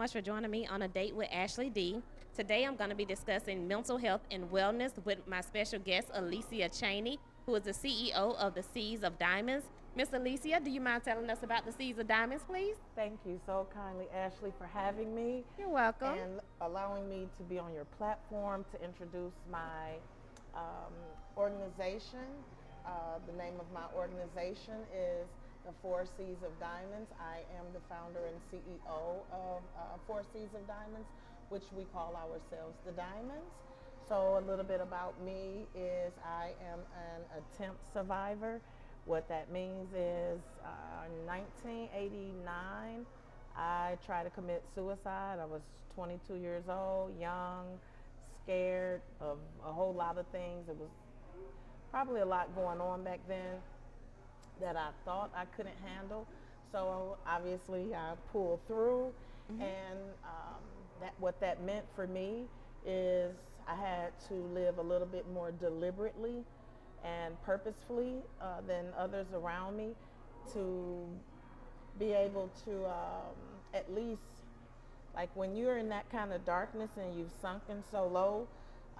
much for joining me on A Date with Ashley D. Today I'm going to be discussing mental health and wellness with my special guest, Alicia Chaney, who is the CEO of the Seas of Diamonds. Miss Alicia, do you mind telling us about the Seas of Diamonds, please? Thank you so kindly, Ashley, for having me You're welcome. and allowing me to be on your platform to introduce my organization. The name of my organization is the Four Seas of Diamonds. I am the founder and CEO of Four Seas of Diamonds, which we call ourselves the Diamonds. So a little bit about me is I am an attempt survivor. What that means is in 1989, I tried to commit suicide. I was 22 years old, young, scared of a whole lot of things. It was probably a lot going on back then that I thought I couldn't handle. So obviously I pulled through, and that what that meant for me is I had to live a little bit more deliberately and purposefully than others around me to be able to at least, like when you're in that kind of darkness and you've sunken so low,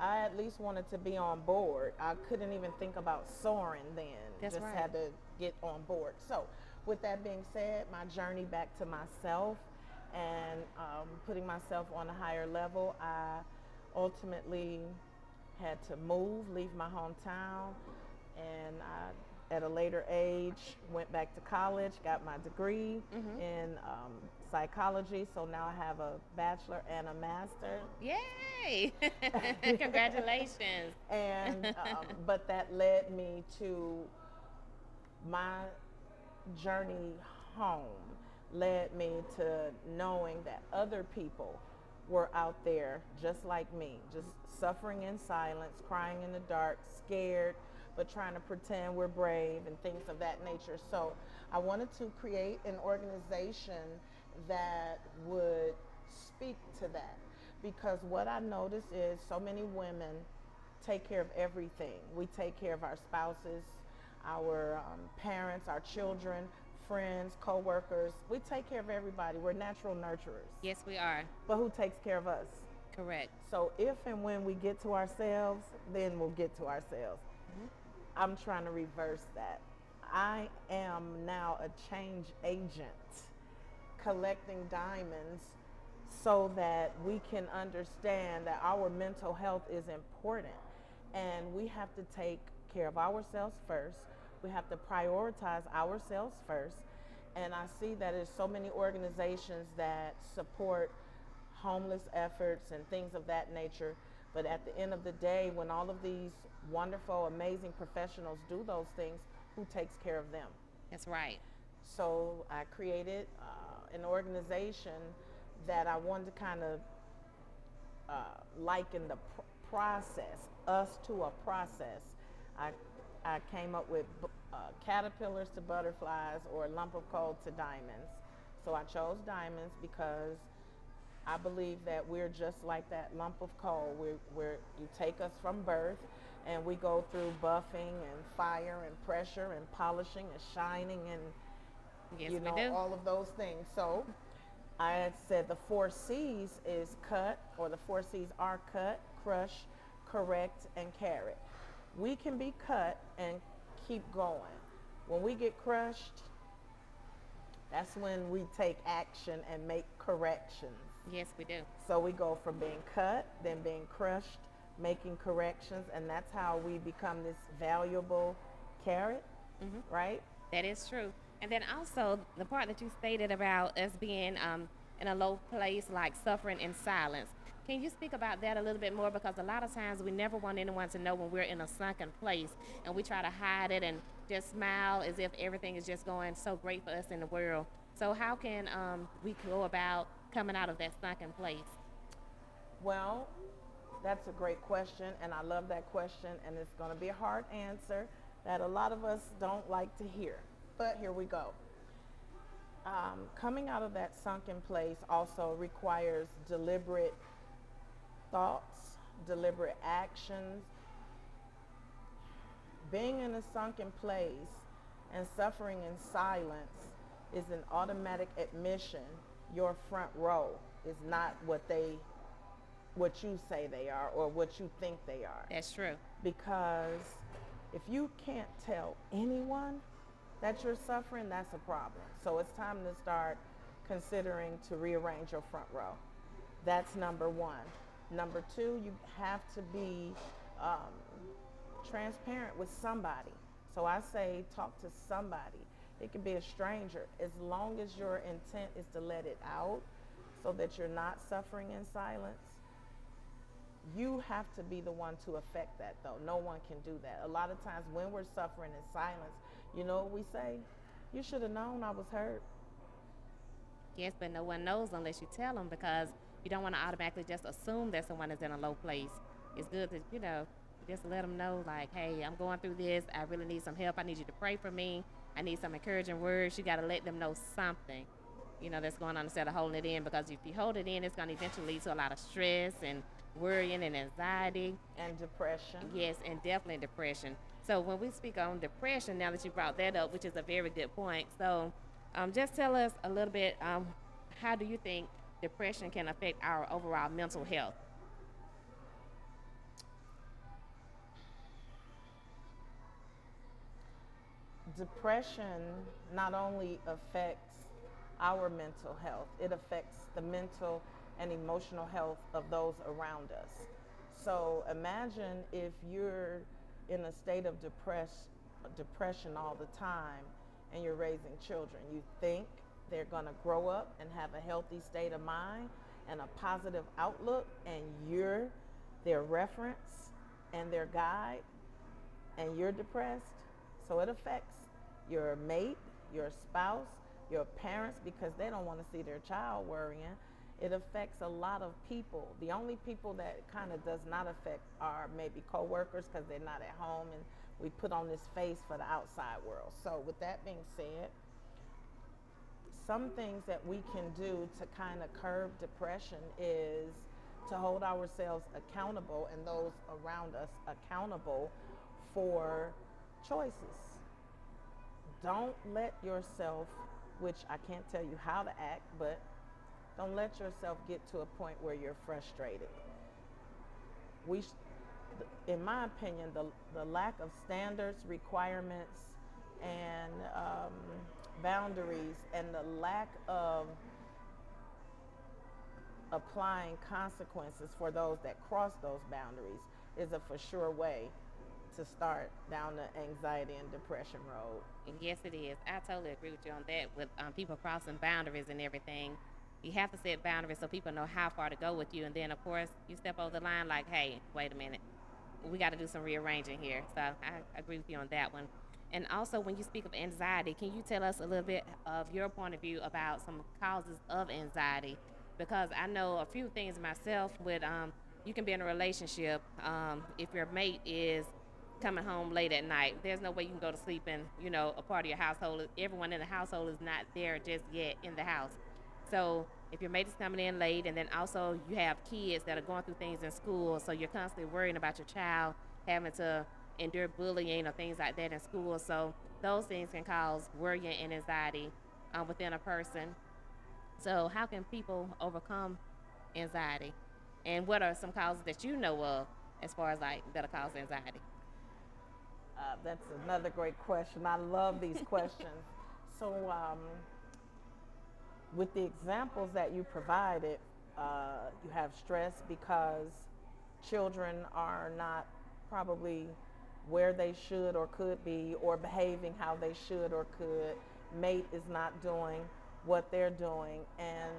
I at least wanted to be on board. I couldn't even think about soaring then. That's Just right. had to get on board. So with that being said, my journey back to myself and putting myself on a higher level, I ultimately had to move, leave my hometown, and I, at a later age, went back to college, got my degree in psychology. So now I have a bachelor and a master. Yay! Congratulations. And but that led me to my journey home, led me to knowing that other people were out there just like me, just suffering in silence, crying in the dark, scared, but trying to pretend we're brave and things of that nature. So I wanted to create an organization that would speak to that, because what I notice is so many women take care of everything. We take care of our spouses, our parents, our children, friends, co-workers. We take care of everybody. We're natural nurturers. Yes, we are. But who takes care of us? Correct. So if and when we get to ourselves, then we'll get to ourselves. I'm trying to reverse that. I am now a change agent, collecting diamonds so that we can understand that our mental health is important, and we have to take care of ourselves first. We have to prioritize ourselves first. And I see that there's so many organizations that support homeless efforts and things of that nature. But at the end of the day, when all of these wonderful, amazing professionals do those things, who takes care of them? That's right. So I created an organization that I wanted to kind of liken the process, us to a process. I, I came up with caterpillars to butterflies, or a lump of coal to diamonds. So I chose diamonds because I believe that we're just like that lump of coal. You take us from birth, and we go through buffing and fire and pressure and polishing and shining and Yes, you we know do. all of those things. So I had said the four C's is cut, or the four C's are cut, crush, correct, and carrot. We can be cut and keep going. When we get crushed, that's when we take action and make corrections. Yes, we do. So we go from being cut, then being crushed, making corrections, and that's how we become this valuable carrot, right? That is true. And then also the part that you stated about us being in a low place, like suffering in silence. Can you speak about that a little bit more? Because a lot of times we never want anyone to know when we're in a sunken place, and we try to hide it and just smile as if everything is just going so great for us in the world. So how can we go about coming out of that sunken place? Well, that's a great question, and I love that question, and it's going to be a hard answer that a lot of us don't like to hear. But here we go. Coming out of that sunken place also requires deliberate thoughts, deliberate actions. Being in a sunken place and suffering in silence is an automatic admission, your front row. is not what you say they are or what you think they are. That's true. Because if you can't tell anyone that you're suffering, that's a problem. So it's time to start considering to rearrange your front row. That's number one. Number two, you have to be transparent with somebody. So I say talk to somebody. It could be a stranger, as long as your intent is to let it out so that you're not suffering in silence. You have to be the one to affect that, though. No one can do that. A lot of times when we're suffering in silence, you know what we say? You should have known I was hurt. Yes, but no one knows unless you tell them, because you don't want to automatically just assume that someone is in a low place. It's good to, just let them know, like, hey, I'm going through this. I really need some help. I need you to pray for me. I need some encouraging words. You got to let them know something, that's going on, instead of holding it in, because if you hold it in, it's going to eventually lead to a lot of stress and worrying and anxiety. And depression. Yes, and definitely depression. So when we speak on depression, now that you brought that up, which is a very good point, so just tell us a little bit, how do you think depression can affect our overall mental health? Depression not only affects our mental health, it affects the mental and emotional health of those around us. So imagine if you're in a state of depression all the time and you're raising children. You think they're going to grow up and have a healthy state of mind and a positive outlook, and you're their reference and their guide, and you're depressed. So it affects your mate, your spouse, your parents, because they don't want to see their child worrying. It affects a lot of people. The only people that it kind of does not affect are maybe coworkers, because they're not at home and we put on this face for the outside world. So with that being said, some things that we can do to kind of curb depression is to hold ourselves accountable and those around us accountable for choices. Don't let yourself, which I can't tell you how to act, but don't let yourself get to a point where you're frustrated. In my opinion, the lack of standards, requirements, and boundaries, and the lack of applying consequences for those that cross those boundaries is a for sure way to start down the anxiety and depression road. And yes, it is. I totally agree with you on that, with people crossing boundaries and everything. You have to set boundaries so people know how far to go with you. And then, of course, you step over the line like, hey, wait a minute. We got to do some rearranging here. So I agree with you on that one. And also, when you speak of anxiety, can you tell us a little bit of your point of view about some causes of anxiety? Because I know a few things myself with, you can be in a relationship, if your mate is coming home late at night, there's no way you can go to sleep and, a part of your household, everyone in the household is not there just yet in the house. So if your mate is coming in late, and then also you have kids that are going through things in school, so you're constantly worrying about your child having to endure bullying or things like that in school. So those things can cause worry and anxiety within a person. So how can people overcome anxiety? And what are some causes that you know of as far as that'll cause anxiety? That's another great question. I love these questions. So with the examples that you provided, you have stress because children are not probably where they should or could be, or behaving how they should or could. Mate is not doing what they're doing. And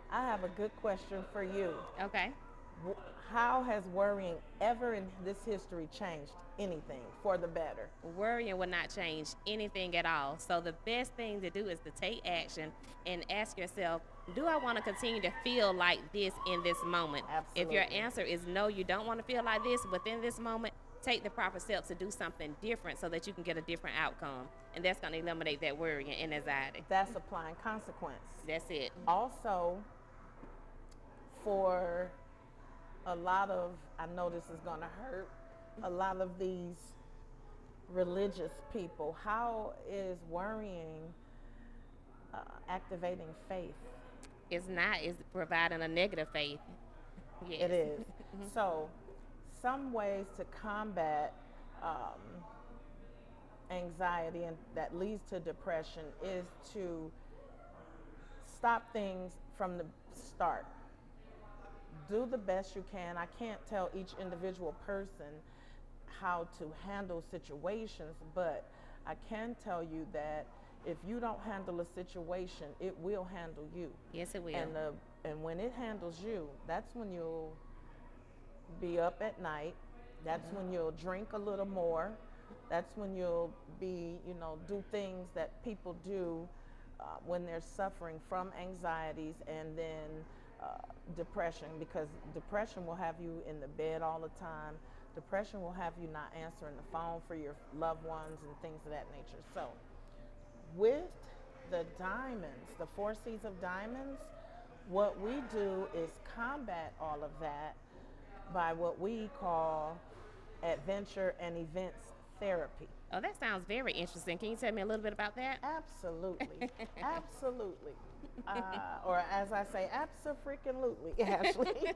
I have a good question for you. Okay. How has worrying ever in this history changed anything for the better? Worrying will not change anything at all. So the best thing to do is to take action and ask yourself, do I want to continue to feel like this in this moment? Absolutely. If your answer is no, you don't want to feel like this within this moment, take the proper steps to do something different so that you can get a different outcome. And that's going to eliminate that worry and anxiety. That's applying consequence. That's it. Also, for a lot of, I know this is going to hurt, a lot of these religious people, how is worrying activating faith? It's not. It's providing a negative faith. It Yes. is. So, some ways to combat um, anxiety and that leads to depression is to stop things from the start. Do the best you can. I can't tell each individual person how to handle situations, but I can tell you that if you don't handle a situation, it will handle you. Yes, it will. And when it handles you, that's when you'll be up at night. That's when you'll drink a little more. That's when you'll be, do things that people do when they're suffering from anxieties and then depression, because depression will have you in the bed all the time. Depression will have you not answering the phone for your loved ones and things of that nature. So, with the diamonds, the 4 C's of diamonds, what we do is combat all of that by what we call adventure and events therapy. Oh, that sounds very interesting. Can you tell me a little bit about that? Absolutely. Absolutely. Or as I say, abso-freaking-lutely, Ashley.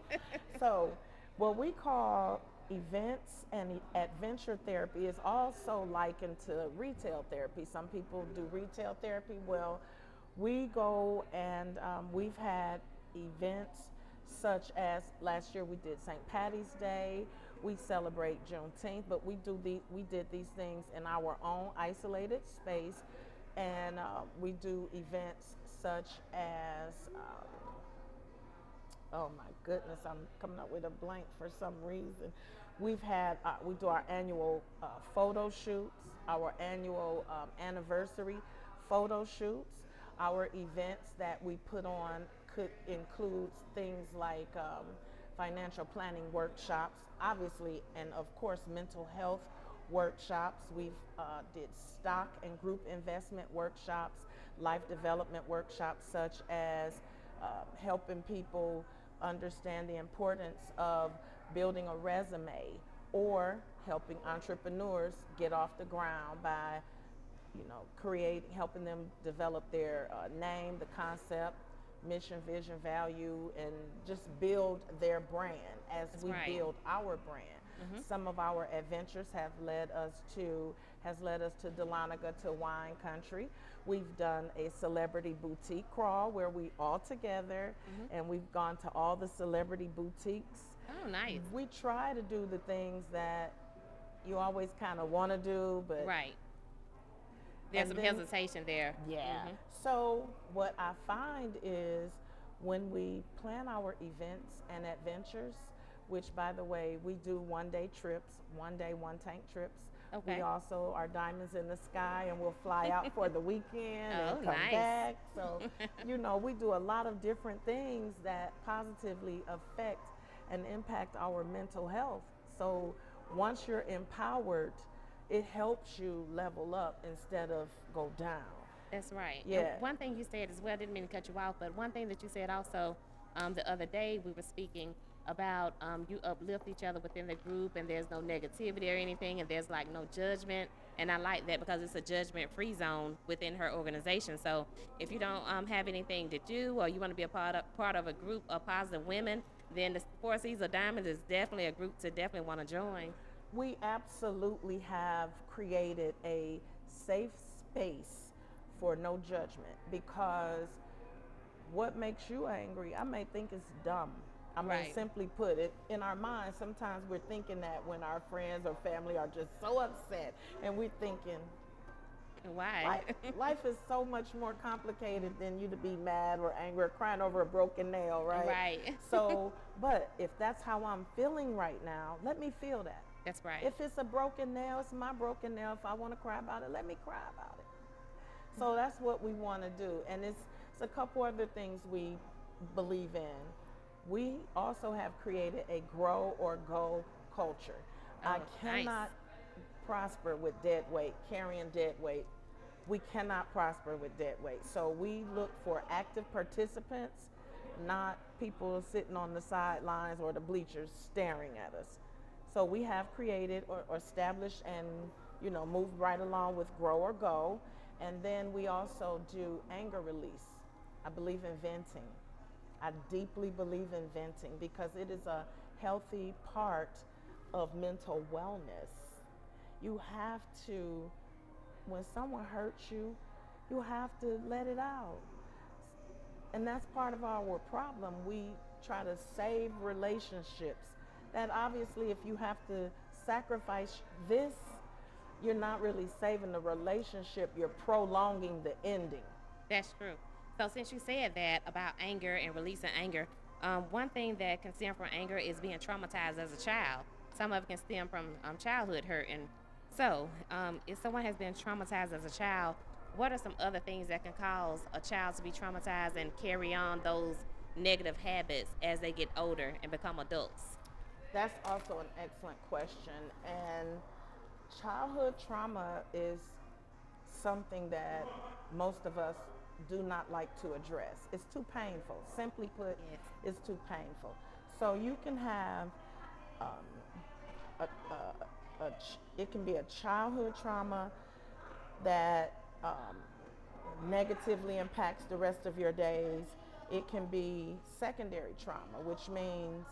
So, what we call events and adventure therapy is also likened to retail therapy. Some people do retail therapy. Well, we go and we've had events such as last year we did St. Patty's Day. We celebrate Juneteenth, but we did these things in our own isolated space, and we do events such as oh my goodness, I'm coming up with a blank for some reason. We do our annual photo shoots, our annual anniversary photo shoots. Our events that we put on could include things like financial planning workshops, obviously, and of course mental health workshops. We've did stock and group investment workshops, life development workshops, such as helping people understand the importance of building a resume, or helping entrepreneurs get off the ground by helping them develop their name, the concept, mission, vision, value, and just build their brand as That's we right. build our brand. Some of our adventures has led us to Dahlonega, to wine country. We've done a celebrity boutique crawl where we all together, and we've gone to all the celebrity boutiques. Oh, nice. We try to do the things that you always kind of want to do, but Right. There's and some then- hesitation there. yeah. So what I find is when we plan our events and adventures, which by the way, we do 1-day trips, 1-day, 1-tank trips. Okay. We also are diamonds in the sky, and we'll fly out for the weekend Oh, and come nice. back. So, we do a lot of different things that positively affect and impact our mental health. So once you're empowered, it helps you level up instead of go down. That's right. And Yeah. one thing you said as well, I didn't mean to cut you off, but one thing that you said also the other day, we were speaking about you uplift each other within the group, and there's no negativity or anything, and there's like no judgment. And I like that because it's a judgment-free zone within her organization. So if you don't have anything to do, or you want to be a part of a group of positive women, then the 4 C's of Diamonds is definitely a group to definitely want to join. We absolutely have created a safe space for no judgment, because what makes you angry, I may think is dumb. I mean, Right. simply put it, in our minds, sometimes we're thinking that when our friends or family are just so upset, and we're thinking, Why? life is so much more complicated than you to be mad or angry or crying over a broken nail, right? Right. So, but if that's how I'm feeling right now, let me feel that. That's right. If it's a broken nail, it's my broken nail. If I want to cry about it, let me cry about it. So that's what we want to do. And it's a couple other things we believe in. We also have created a grow or go culture. I Oh, cannot nice. prosper with dead weight, carrying dead weight. We cannot prosper with dead weight. So we look for active participants, not people sitting on the sidelines or the bleachers staring at us. So we have created or established and moved right along with grow or go. And then we also do anger release. I believe in venting. I deeply believe in venting because it is a healthy part of mental wellness. You have to, when someone hurts you, you have to let it out. And that's part of our problem. We try to save relationships. That obviously, if you have to sacrifice this, you're not really saving the relationship, you're prolonging the ending. That's true. So since you said that about anger and releasing anger, one thing that can stem from anger is being traumatized as a child. Some of it can stem from childhood hurt. And so, if someone has been traumatized as a child, what are some other things that can cause a child to be traumatized and carry on those negative habits as they get older and become adults? That's also an excellent question. And childhood trauma is something that most of us do not like to address. It's too painful. Simply put, Yes. it's too painful. So you can have um, it can be a childhood trauma that negatively impacts the rest of your days. It can be secondary trauma, which means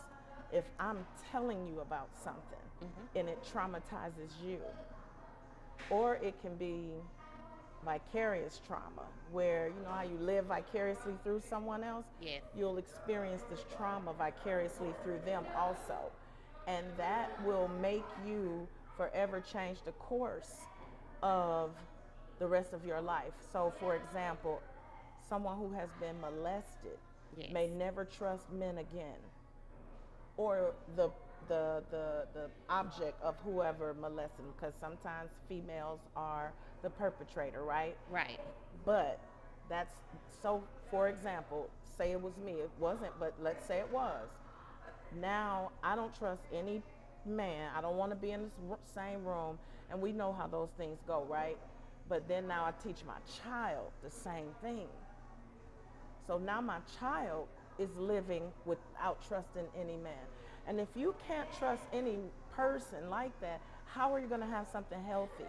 if I'm telling you about something and it traumatizes you, or it can be vicarious trauma, where you know how you live vicariously through someone else, Yes. you'll experience this trauma vicariously through them also. And that will make you forever change the course of the rest of your life. So, for example, someone who has been molested Yes. may never trust men again, or the object of whoever molested them, because sometimes females are the perpetrator, right? Right. But that's so, for example, say it was me, it wasn't, but let's say it was. Now I don't trust any man. I don't want to be in this same room, and we know how those things go, right? But then now I teach my child the same thing. So now my child is living without trusting any man. And if you can't trust any person like that, how are you going to have something healthy?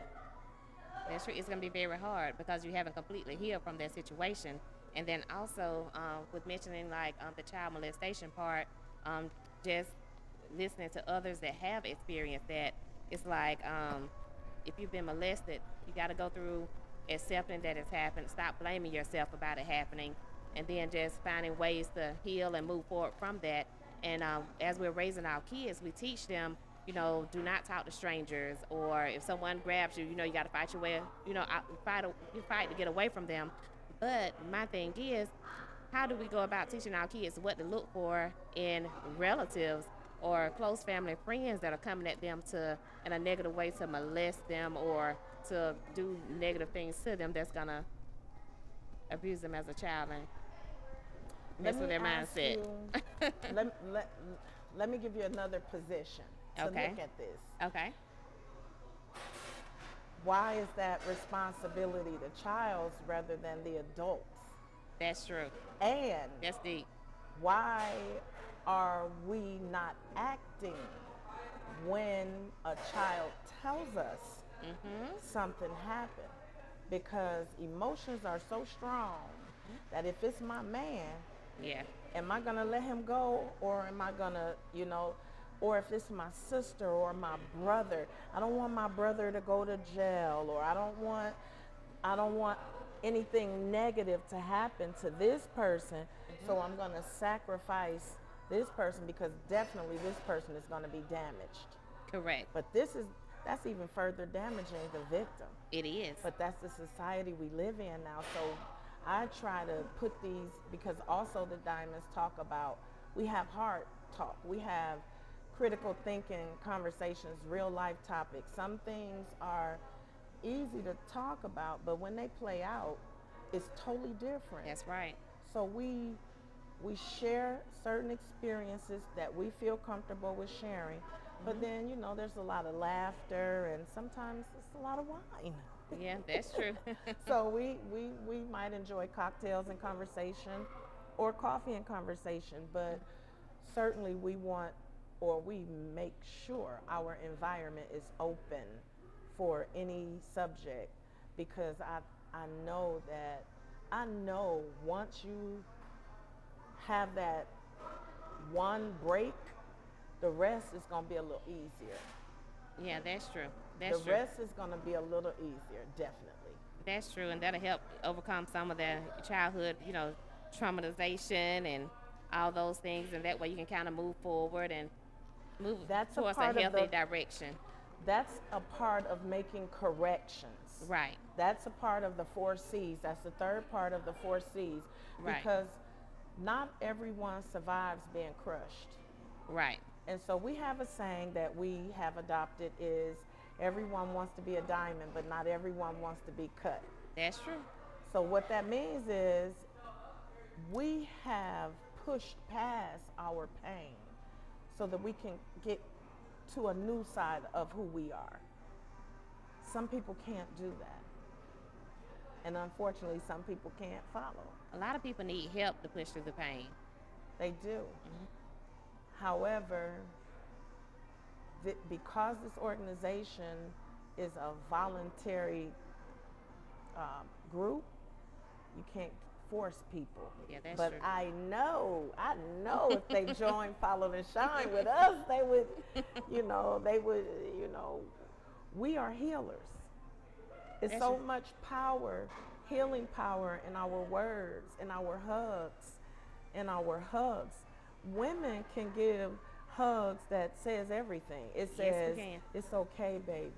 That's true. It's going to be very hard because you haven't completely healed from that situation. And then also, with mentioning like the child molestation part, just listening to others that have experienced that, it's like if you've been molested, you got to go through accepting that it's happened, stop blaming yourself about it happening, and then just finding ways to heal and move forward from that. And as we're raising our kids, we teach them, do not talk to strangers, or if someone grabs you, you got to fight your way, you fight to get away from them. But my thing is, how do we go about teaching our kids what to look for in relatives or close family friends that are coming at them in a negative way to molest them or to do negative things to them that's gonna abuse them as a child and mess with their mindset? Let me give you another position to Okay. look at this. Okay. Why is that responsibility the child's rather than the adults? That's true. And That's deep. why are we not acting when a child tells us something happened? Because emotions are so strong that if it's my man, Yeah. am I gonna let him go, or am I gonna, or if it's my sister or my brother, I don't want my brother to go to jail, or I don't want anything negative to happen to this person, so I'm gonna sacrifice this person because definitely this person is gonna be damaged. Correct. But that's even further damaging the victim. It is. But that's the society we live in now. So I try to put these, because also the diamonds talk about, we have hard talk, we have critical thinking conversations, real life topics. Some things are easy to talk about, but when they play out, it's totally different. That's right. So we share certain experiences that we feel comfortable with sharing, but then there's a lot of laughter and sometimes it's a lot of wine. Yeah, that's true. So we might enjoy cocktails and conversation or coffee and conversation, but certainly we want, or we make sure our environment is open for any subject, because I know once you have that one break, the rest is going to be a little easier. Yeah, that's true. The That's true. rest is going to be a little easier, definitely. That's true, and that'll help overcome some of the childhood, traumatization and all those things, and that way you can kind of move forward and move That's a towards a part of healthy the direction. That's a part of making corrections. Right. That's a part of the 4 C's. That's the third part of the 4 C's. Right. Because not everyone survives being crushed. Right. And so we have a saying that we have adopted is everyone wants to be a diamond, but not everyone wants to be cut. That's true. So what that means is we have pushed past our pain so that we can get to a new side of who we are. Some people can't do that. And unfortunately, some people can't follow. A lot of people need help to push through the pain. They do. However, because this organization is a voluntary group, you can't force people. Yeah, that's but true. I know if they join Follow and Shine with us, they would, we are healers. It's That's so true. much power, healing power in our words, in our hugs. Women can give hugs that says everything. It Yes, says, we can. it's okay, baby.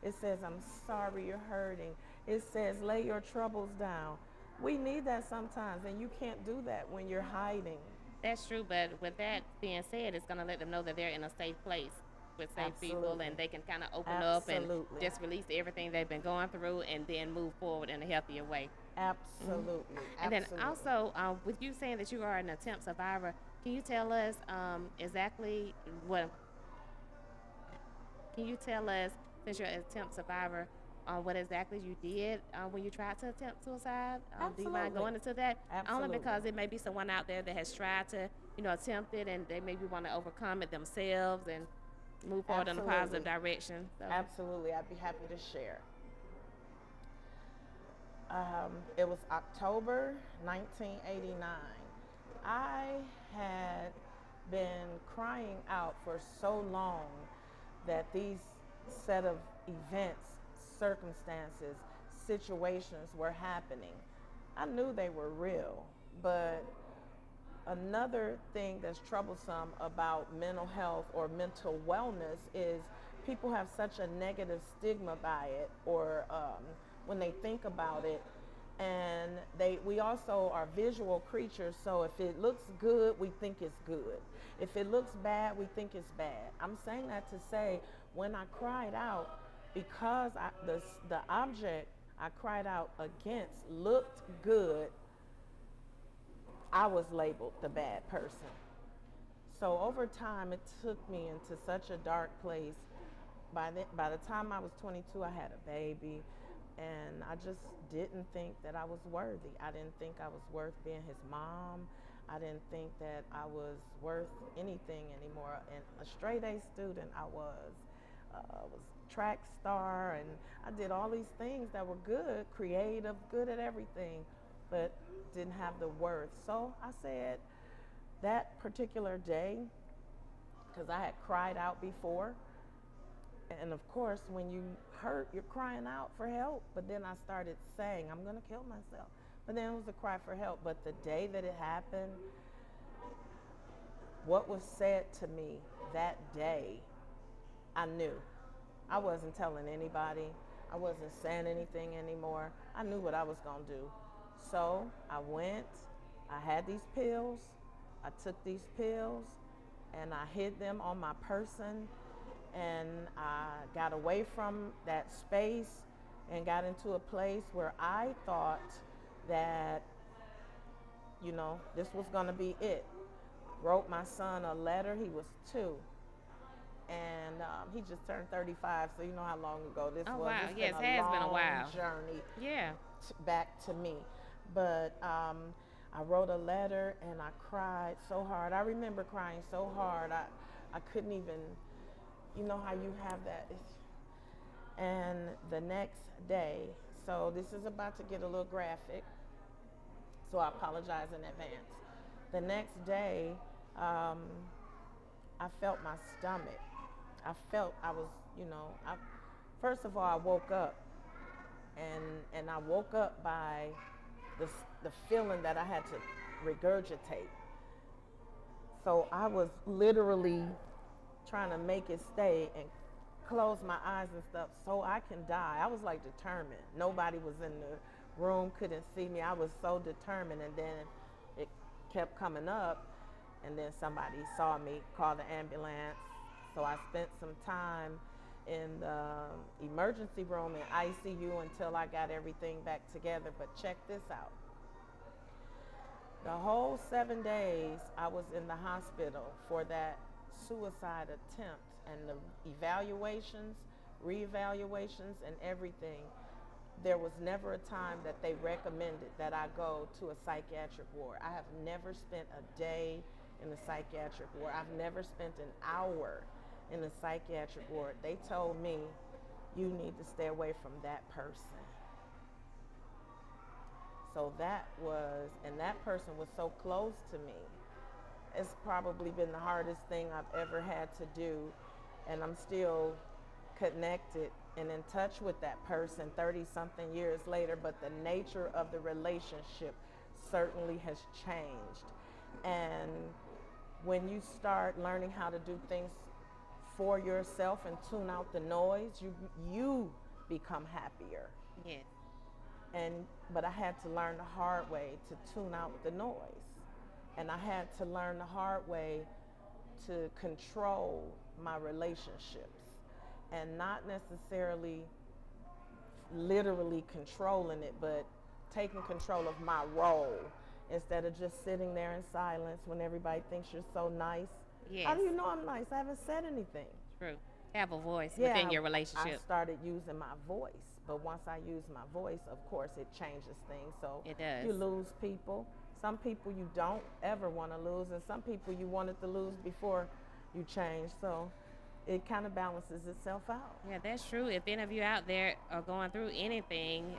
It says, I'm sorry you're hurting. It says, lay your troubles down. We need that sometimes, and you can't do that when you're hiding. That's true, but with that being said, it's going to let them know that they're in a safe place with safe people, Absolutely. and they can kind of open up and Absolutely. just release everything they've been going through and then move forward in a healthier way. Absolutely. And then Absolutely. also, with you saying that you are an attempt survivor, can you tell us exactly what? Can you tell us, since you're an attempt survivor, what exactly you did when you tried to attempt suicide? Do you mind Absolutely. going into that? Absolutely. Only because it may be someone out there that has tried to, attempt it, and they maybe want to overcome it themselves and move forward in a positive Absolutely. direction. So. Absolutely. I'd be happy to share. It was October 1989. I had been crying out for so long that these set of events, circumstances, situations were happening. I knew they were real, but another thing that's troublesome about mental health or mental wellness is people have such a negative stigma by it, or when they think about it, and we also are visual creatures, so if it looks good, we think it's good. If it looks bad, we think it's bad. I'm saying that to say, when I cried out, because the object I cried out against looked good, I was labeled the bad person. So over time, it took me into such a dark place. By the time I was 22, I had a baby, and I just didn't think that I was worthy. I didn't think I was worth being his mom. I didn't think that I was worth anything anymore. And a straight A student I was track star, and I did all these things that were good, creative, good at everything, but didn't have the worth. So I said that particular day, because I had cried out before, and of course when you hurt, you're crying out for help, but then I started saying, I'm gonna kill myself. But then it was a cry for help. But the day that it happened, what was said to me that day, I knew. I wasn't telling anybody. I wasn't saying anything anymore. I knew what I was gonna do. So I went, I had these pills, I took these pills, and I hid them on my person, and I got away from that space and got into a place where I thought that, this was gonna be it. Wrote my son a letter. He was 2. And he just turned 35, so you know how long ago this Oh, was. wow. It's Yes, been has been a long while. journey Yeah. back to me. But I wrote a letter, and I cried so hard. I remember crying so hard. I couldn't even, you know how you have that. And the next day, so this is about to get a little graphic, so I apologize in advance. The next day, um, I felt my stomach. I felt I was, first of all, I woke up, and I woke up by the, the feeling that I had to regurgitate. So I was literally trying to make it stay and close my eyes and stuff so I can die. I was like determined. Nobody was in the room, couldn't see me. I was so determined, and then it kept coming up, and then somebody saw me, called the ambulance. So I spent some time in the emergency room in ICU until I got everything back together. But check this out. The whole 7 days I was in the hospital for that suicide attempt, and the evaluations, reevaluations, and everything, there was never a time that they recommended that I go to a psychiatric ward. I have never spent a day in a psychiatric ward. I've never spent an hour in a psychiatric ward. They told me, you need to stay away from that person. So that person was so close to me. It's probably been the hardest thing I've ever had to do, and I'm still connected and in touch with that person 30-something years later, but the nature of the relationship certainly has changed. And when you start learning how to do things for yourself and tune out the noise, you become happier. Yes. But I had to learn the hard way to tune out the noise. And I had to learn the hard way to control my relationships, and not necessarily literally controlling it, but taking control of my role instead of just sitting there in silence when everybody thinks you're so nice. Yes. How do you know I'm nice? I haven't said anything. True. Have a voice within your relationship. I started using my voice, but once I use my voice, of course, it changes things. So it does. You lose people. Some people you don't ever want to lose, and some people you wanted to lose before you change. So it kind of balances itself out. Yeah, that's true. If any of you out there are going through anything,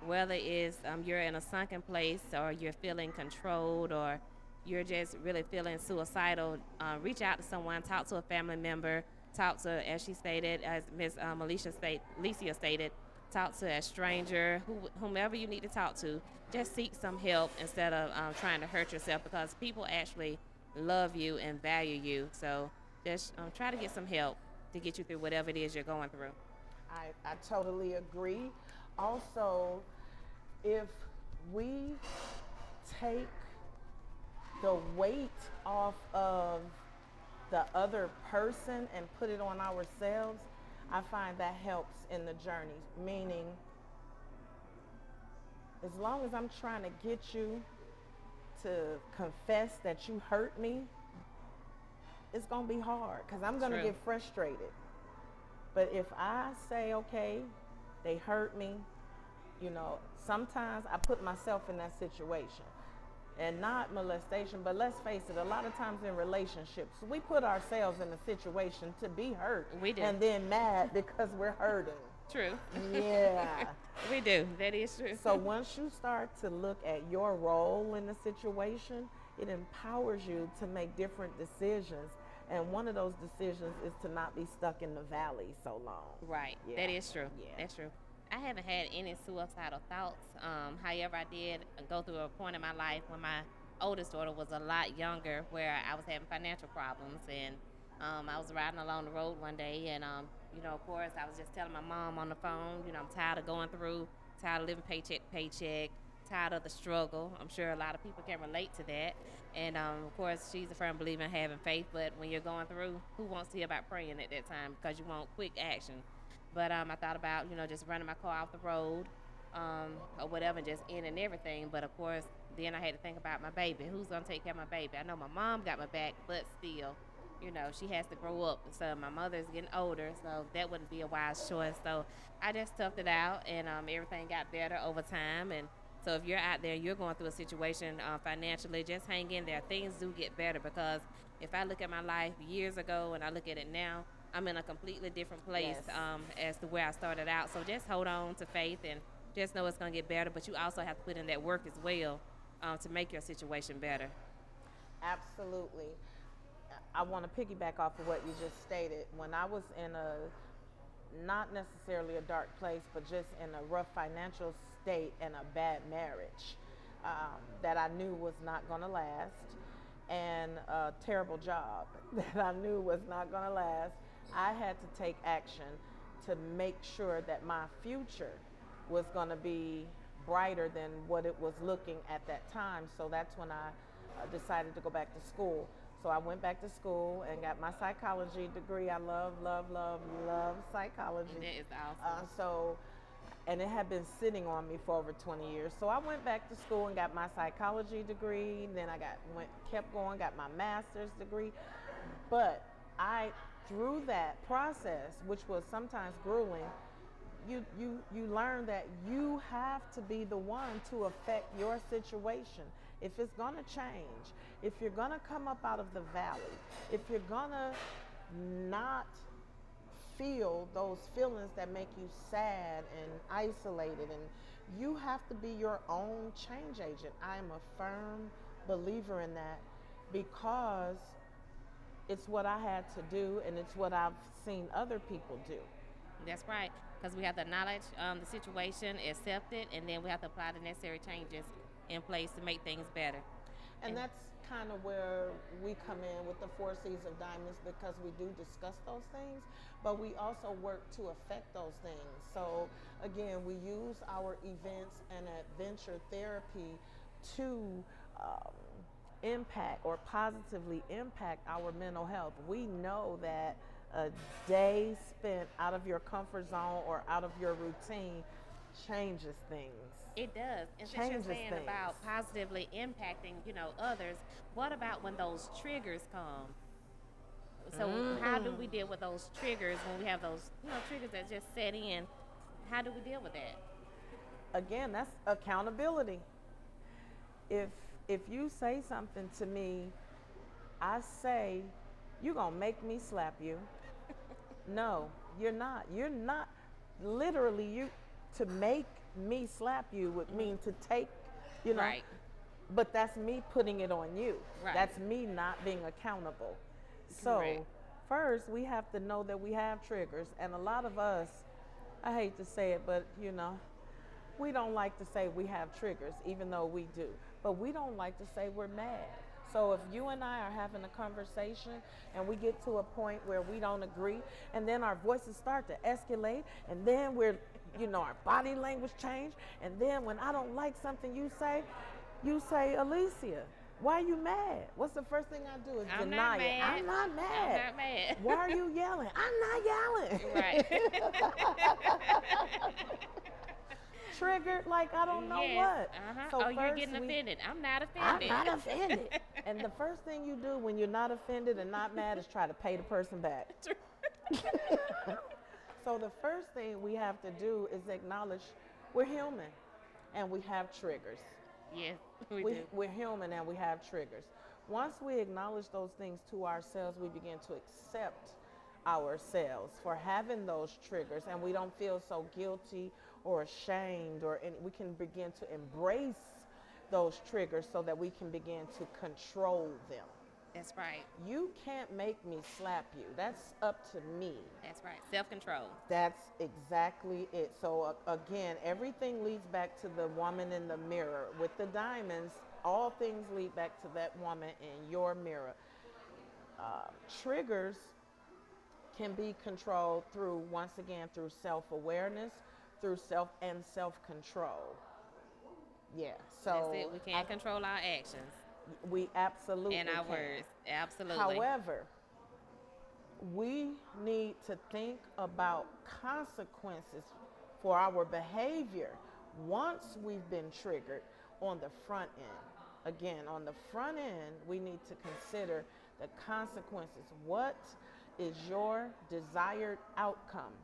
whether it's you're in a sunken place, or you're feeling controlled, or you're just really feeling suicidal, reach out to someone, talk to a family member, talk to, as she stated, as Ms. Alicia stated, talk to a stranger, whomever you need to talk to. Just seek some help instead of trying to hurt yourself, because people actually love you and value you. So just try to get some help to get you through whatever it is you're going through. I totally agree. Also, if we take the weight off of the other person and put it on ourselves, I find that helps in the journey. Meaning, as long as I'm trying to get you to confess that you hurt me, it's going to be hard, because I'm going to get frustrated. But if I say, okay, they hurt me, sometimes I put myself in that situation. And not molestation, but let's face it, a lot of times in relationships, we put ourselves in a situation to be hurt. We do. And then mad because we're hurting. True. Yeah. We do. That is true. So once you start to look at your role in the situation, it empowers you to make different decisions. And one of those decisions is to not be stuck in the valley so long. Right. Yeah. That is true. Yeah. That's true. I haven't had any suicidal thoughts. However, I did go through a point in my life when my oldest daughter was a lot younger, where I was having financial problems, and I was riding along the road one day, and of course, I was just telling my mom on the phone, I'm tired of going through, tired of living paycheck to paycheck, tired of the struggle. I'm sure a lot of people can relate to that. And of course, she's a firm believer in having faith, but when you're going through, who wants to hear about praying at that time? Because you want quick action. But I thought about, just running my car off the road, or whatever, and just ending everything. But of course, then I had to think about my baby. Who's going to take care of my baby? I know my mom got my back, but still, she has to grow up. So my mother's getting older, so that wouldn't be a wise choice. So I just toughed it out, and everything got better over time. And so if you're out there, you're going through a situation financially, just hang in there. Things do get better, because if I look at my life years ago and I look at it now, I'm in a completely different place. Yes. As to where I started out. So just hold on to faith and just know it's going to get better. But you also have to put in that work as well to make your situation better. Absolutely. I want to piggyback off of what you just stated. When I was in a not necessarily a dark place, but just in a rough financial state and a bad marriage that I knew was not going to last, and a terrible job that I knew was not going to last, I had to take action to make sure that my future was going to be brighter than what it was looking at that time. So that's when I decided to go back to school. So I went back to school and got my psychology degree. I love, love, love, love psychology. That is awesome. And it had been sitting on me for over 20 years. So I went back to school and got my psychology degree. Then I kept going, got my master's degree. But through that process, which was sometimes grueling, you learn that you have to be the one to affect your situation. If it's gonna change, if you're gonna come up out of the valley, if you're gonna not feel those feelings that make you sad and isolated, and you have to be your own change agent. I am a firm believer in that because it's what I had to do and it's what I've seen other people do. That's right, because we have to acknowledge the situation, accept it, and then we have to apply the necessary changes in place to make things better. And that's kind of where we come in with the Four C's of Diamonds, because we do discuss those things, but we also work to affect those things. So again, we use our events and adventure therapy to impact or positively impact our mental health. We know that a day spent out of your comfort zone or out of your routine changes things. It does. And since you're saying about positively impacting, others, what about when those triggers come? So how do we deal with those triggers when we have those, triggers that just set in? How do we deal with that? Again, that's accountability. If you say something to me, I say, you're going to make me slap you. No, you're not. You're not. Literally, to make me slap you would mean to take, Right. But that's me putting it on you. Right. That's me not being accountable. So Correct. first we have to know that we have triggers, and a lot of us, I hate to say it, but we don't like to say we have triggers, even though we do. But we don't like to say we're mad. So if you and I are having a conversation and we get to a point where we don't agree, and then our voices start to escalate, and then our body language change, and then when I don't like something you say, Alicia, why are you mad? What's the first thing I do is deny it. I'm not mad. I'm not mad. Why are you yelling? I'm not yelling. Right. Triggered like I don't know what. So you're getting offended. I'm not offended. I'm not offended. And the first thing you do when you're not offended and not mad is try to pay the person back. So the first thing we have to do is acknowledge we're human and we have triggers. Yes, we do. We're human and we have triggers. Once we acknowledge those things to ourselves, we begin to accept ourselves for having those triggers, and we don't feel so guilty or ashamed, we can begin to embrace those triggers so that we can begin to control them. That's right. You can't make me slap you. That's up to me. That's right. Self-control. That's exactly it. So again, everything leads back to the woman in the mirror. With the diamonds, all things lead back to that woman in your mirror. Triggers can be controlled through self-awareness, through self-control. Yeah. So that's it. We can't control our actions. We absolutely and our can. words. Absolutely. However, we need to think about consequences for our behavior once we've been triggered on the front end. Again, on the front end, we need to consider the consequences. What is your desired outcome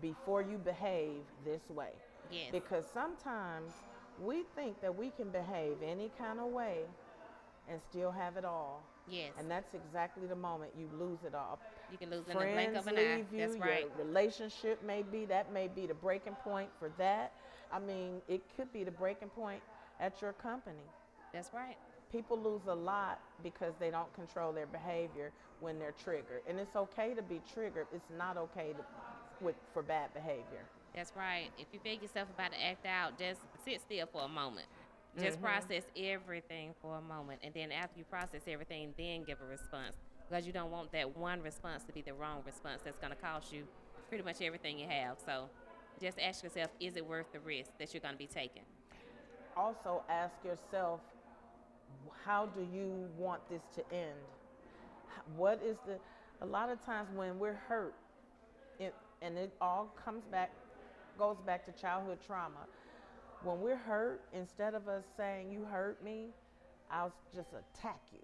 before you behave this way? Yes. Because sometimes we think that we can behave any kind of way and still have it all. Yes. And that's exactly the moment you lose it all. You can lose in the blink of an eye. Friends leave you. That's right. Your relationship may be the breaking point for that. I mean, it could be the breaking point at your company. That's right. people lose a lot because they don't control their behavior when they're triggered. And it's okay to be triggered. It's not okay for bad behavior. That's right. If you feel yourself about to act out, just sit still for a moment. Just process everything for a moment. And then after you process everything, then give a response. Because you don't want that one response to be the wrong response that's going to cost you pretty much everything you have. So just ask yourself, is it worth the risk that you're going to be taking? Also ask yourself, how do you want this to end? What is a lot of times when we're hurt, and it all goes back to childhood trauma. When we're hurt, instead of us saying, you hurt me, I'll just attack you.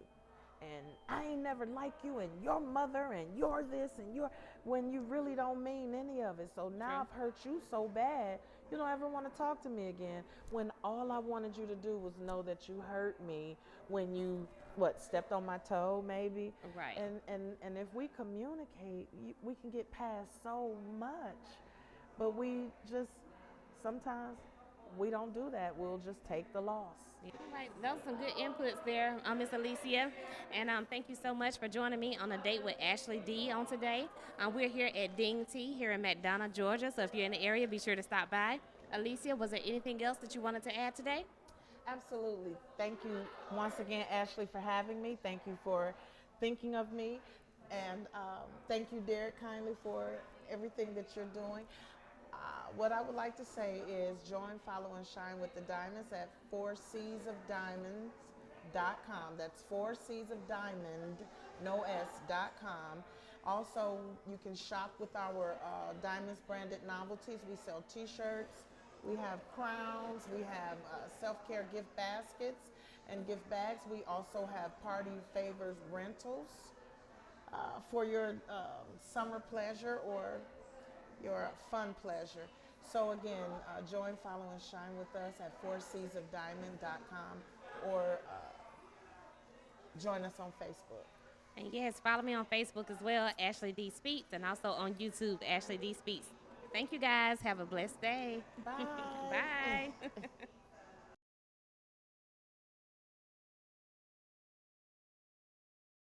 And I ain't never like you, and your mother, and you're this, and when you really don't mean any of it. So now I've hurt you so bad, you don't ever want to talk to me again. When all I wanted you to do was know that you hurt me when you, stepped on my toe, maybe? Right. And if we communicate, we can get past so much. But sometimes we don't do that. We'll just take the loss. All right, those are some good inputs there, Miss Alicia. And thank you so much for joining me on a date with Ashley D on today. We're here at Ding Tea here in McDonough, Georgia. So if you're in the area, be sure to stop by. Alicia, was there anything else that you wanted to add today? Absolutely. Thank you once again, Ashley, for having me. Thank you for thinking of me. And thank you, Derek, kindly for everything that you're doing. What I would like to say is join, follow, and shine with the diamonds at 4Csofdiamonds.com. That's 4Csofdiamond, no S.com. Also, you can shop with our Diamonds branded novelties. We sell t-shirts, we have crowns, we have self-care gift baskets and gift bags. We also have party favors rentals for your summer pleasure or your fun pleasure. So again, join, follow, and shine with us at 4Csofdiamond.com or join us on Facebook. And yes, follow me on Facebook as well, Ashley D Speaks, and also on YouTube, Ashley D Speaks. Thank you guys. Have a blessed day. Bye. Bye.